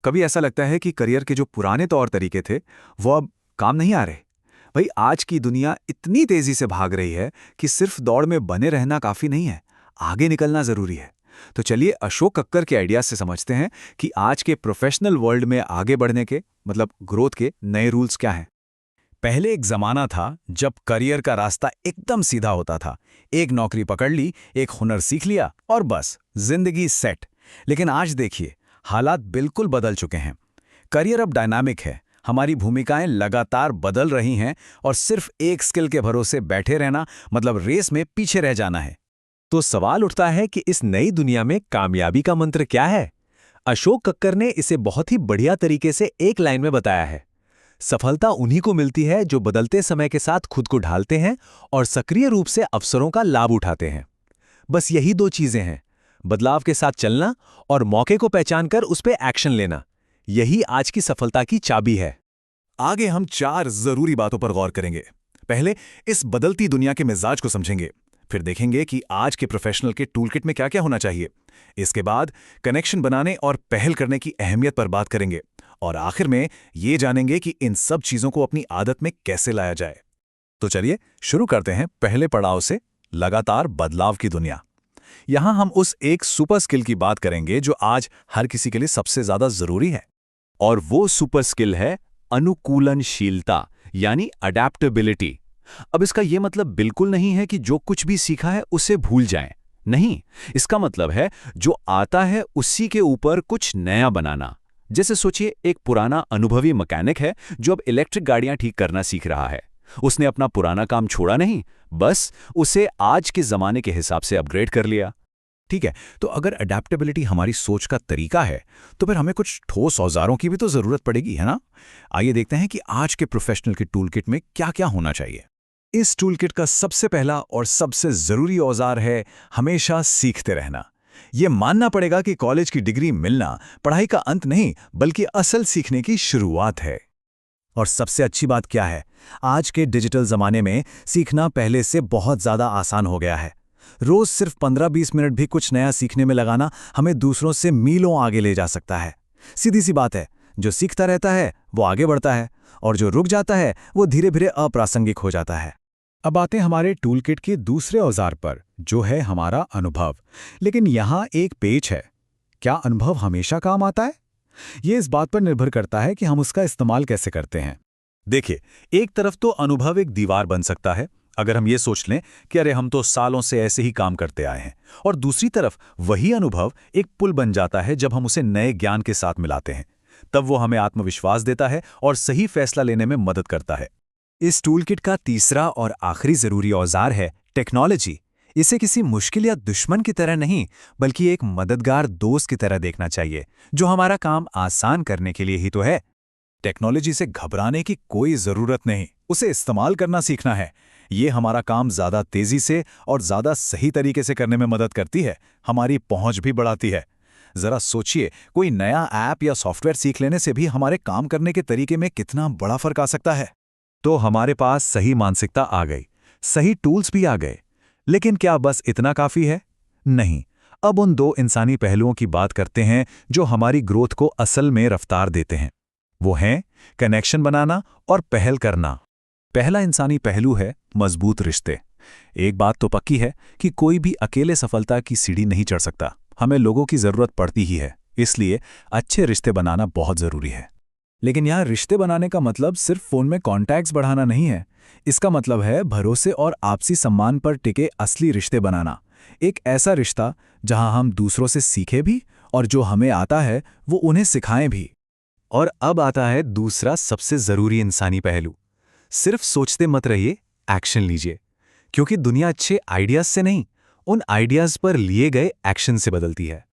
कभी ऐसा लगता है कि करियर के जो पुराने तौर तरीके थे, वो अब काम नहीं आ रहे। भाई आज की दुनिया इतनी तेजी से भाग रही है कि सिर्फ दौड़ में बने रहना काफी नहीं है, आगे निकलना जरूरी है। तो चलिए अशोक कक्कर के आइडियाज से समझते हैं कि आज के प्रोफेशनल वर्ल्ड में आगे बढ़ने के मतलब ग्रोथ के नए रूल्स क्या हैं। पहले एक जमाना था जब करियर का रास्ता एकदम सीधा होता था। एक नौकरी पकड़ ली, एक हुनर सीख लिया और बस जिंदगी सेट। लेकिन आज देखिए, हालात बिल्कुल बदल चुके हैं। करियर अब डायनामिक है, हमारी भूमिकाएं लगातार बदल रही हैं और सिर्फ एक स्किल के भरोसे बैठे रहना मतलब रेस में पीछे रह जाना है। तो सवाल उठता है कि इस नई दुनिया में कामयाबी का मंत्र क्या है। अशोक कक्कर ने इसे बहुत ही बढ़िया तरीके से एक लाइन में बताया है। सफलता उन्हीं को मिलती है जो बदलते समय के साथ खुद को ढालते हैं और सक्रिय रूप से अवसरों का लाभ उठाते हैं। बस यही दो चीजें हैं, बदलाव के साथ चलना और मौके को पहचानकर उस पर एक्शन लेना। यही आज की सफलता की चाबी है। आगे हम 4 जरूरी बातों पर गौर करेंगे। पहले इस बदलती दुनिया के मिजाज को समझेंगे, फिर देखेंगे कि आज के प्रोफेशनल के टूलकिट में क्या क्या होना चाहिए। इसके बाद कनेक्शन बनाने और पहल करने की अहमियत पर बात करेंगे और आखिर में ये जानेंगे कि इन सब चीजों को अपनी आदत में कैसे लाया जाए। तो चलिए शुरू करते हैं पहले पड़ाव से, लगातार बदलाव की दुनिया। यहां हम उस एक सुपर स्किल की बात करेंगे जो आज हर किसी के लिए सबसे ज्यादा जरूरी है। और वो सुपर स्किल है अनुकूलनशीलता, यानी अडेप्टेबिलिटी। अब इसका यह मतलब बिल्कुल नहीं है कि जो कुछ भी सीखा है उसे भूल जाएं। नहीं, इसका मतलब है जो आता है उसी के ऊपर कुछ नया बनाना। जैसे सोचिए, एक पुराना अनुभवी मैकेनिक है जो अब इलेक्ट्रिक गाड़ियां ठीक करना सीख रहा है। उसने अपना पुराना काम छोड़ा नहीं, बस उसे आज के जमाने के हिसाब से अपग्रेड कर लिया। ठीक है, तो अगर अडेप्टेबिलिटी हमारी सोच का तरीका है, तो फिर हमें कुछ ठोस औजारों की भी तो जरूरत पड़ेगी, है ना? आइए देखते हैं कि आज के प्रोफेशनल के टूलकिट में क्या क्या होना चाहिए। इस टूलकिट का सबसे पहला और सबसे जरूरी औजार है हमेशा सीखते रहना। यह मानना पड़ेगा कि कॉलेज की डिग्री मिलना पढ़ाई का अंत नहीं, बल्कि असल सीखने की शुरुआत है। और सबसे अच्छी बात क्या है, आज के डिजिटल जमाने में सीखना पहले से बहुत ज्यादा आसान हो गया है। रोज सिर्फ 15-20 मिनट भी कुछ नया सीखने में लगाना हमें दूसरों से मीलों आगे ले जा सकता है। सीधी सी बात है, जो सीखता रहता है वो आगे बढ़ता है और जो रुक जाता है वो धीरे धीरे अप्रासंगिक हो जाता है। अब आते हैं हमारे टूलकिट के दूसरे औजार पर, जो है हमारा अनुभव। लेकिन यहाँ एक पेच है, क्या अनुभव हमेशा काम आता है? ये इस बात पर निर्भर करता है कि हम उसका इस्तेमाल कैसे करते हैं। देखिए, एक तरफ तो अनुभव एक दीवार बन सकता है, अगर हम ये सोच लें कि अरे हम तो सालों से ऐसे ही काम करते आए हैं। और दूसरी तरफ वही अनुभव एक पुल बन जाता है जब हम उसे नए ज्ञान के साथ मिलाते हैं। तब वो हमें आत्मविश्वास देता है और सही फैसला लेने में मदद करता है। इस टूलकिट का तीसरा और आखिरी जरूरी औजार है टेक्नोलॉजी। इसे किसी मुश्किल या दुश्मन की तरह नहीं, बल्कि एक मददगार दोस्त की तरह देखना चाहिए, जो हमारा काम आसान करने के लिए ही तो है। टेक्नोलॉजी से घबराने की कोई जरूरत नहीं, उसे इस्तेमाल करना सीखना है। ये हमारा काम ज्यादा तेजी से और ज्यादा सही तरीके से करने में मदद करती है, हमारी पहुंच भी बढ़ाती है। जरा सोचिए, कोई नया ऐप या सॉफ्टवेयर सीख लेने से भी हमारे काम करने के तरीके में कितना बड़ा फर्क आ सकता है। तो हमारे पास सही मानसिकता आ गई, सही टूल्स भी आ गए, लेकिन क्या बस इतना काफी है? नहीं। अब उन 2 इंसानी पहलुओं की बात करते हैं जो हमारी ग्रोथ को असल में रफ्तार देते हैं। वो हैं कनेक्शन बनाना और पहल करना। पहला इंसानी पहलू है मजबूत रिश्ते। एक बात तो पक्की है कि कोई भी अकेले सफलता की सीढ़ी नहीं चढ़ सकता, हमें लोगों की जरूरत पड़ती ही है। इसलिए अच्छे रिश्ते बनाना बहुत जरूरी है। लेकिन यहाँ रिश्ते बनाने का मतलब सिर्फ फोन में कॉन्टैक्ट्स बढ़ाना नहीं है। इसका मतलब है भरोसे और आपसी सम्मान पर टिके असली रिश्ते बनाना। एक ऐसा रिश्ता जहां हम दूसरों से सीखें भी और जो हमें आता है वो उन्हें सिखाएं भी। और अब आता है दूसरा सबसे जरूरी इंसानी पहलू। सिर्फ सोचते मत रहिए, एक्शन लीजिए। क्योंकि दुनिया अच्छे आइडियाज से नहीं, उन आइडियाज पर लिए गए एक्शन से बदलती है।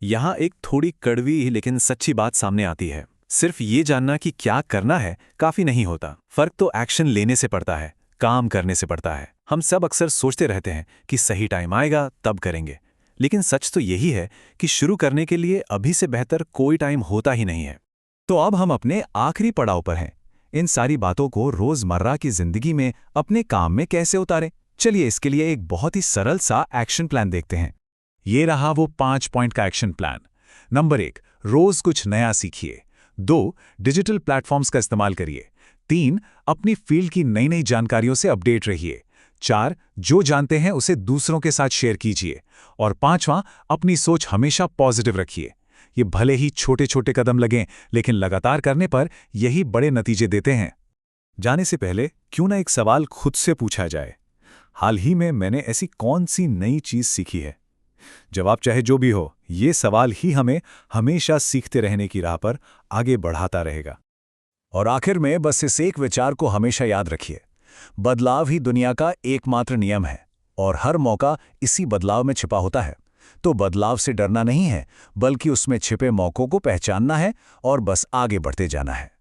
यहाँ एक थोड़ी कड़वी लेकिन सच्ची बात सामने आती है। सिर्फ ये जानना कि क्या करना है काफी नहीं होता। फर्क तो एक्शन लेने से पड़ता है, काम करने से पड़ता है। हम सब अक्सर सोचते रहते हैं कि सही टाइम आएगा तब करेंगे, लेकिन सच तो यही है कि शुरू करने के लिए अभी से बेहतर कोई टाइम होता ही नहीं है। तो अब हम अपने आखिरी पड़ाव पर हैं। इन सारी बातों को रोजमर्रा की जिंदगी में अपने काम में कैसे उतारें? चलिए इसके लिए एक बहुत ही सरल सा एक्शन प्लान देखते हैं। ये रहा वो 5 पॉइंट का एक्शन प्लान। नंबर 1, रोज कुछ नया सीखिए। 2. डिजिटल प्लेटफॉर्म्स का इस्तेमाल करिए। 3. अपनी फील्ड की नई नई जानकारियों से अपडेट रहिए। 4. जो जानते हैं उसे दूसरों के साथ शेयर कीजिए। और 5वां, अपनी सोच हमेशा पॉजिटिव रखिए। ये भले ही छोटे छोटे कदम लगें, लेकिन लगातार करने पर यही बड़े नतीजे देते हैं। जाने से पहले क्यों ना एक सवाल खुद से पूछा जाए, हाल ही में मैंने ऐसी कौन सी नई चीज सीखी है? जवाब चाहे जो भी हो, ये सवाल ही हमें हमेशा सीखते रहने की राह पर आगे बढ़ाता रहेगा। और आखिर में बस इस एक विचार को हमेशा याद रखिए, बदलाव ही दुनिया का एकमात्र नियम है और हर मौका इसी बदलाव में छिपा होता है। तो बदलाव से डरना नहीं है, बल्कि उसमें छिपे मौकों को पहचानना है और बस आगे बढ़ते जाना है।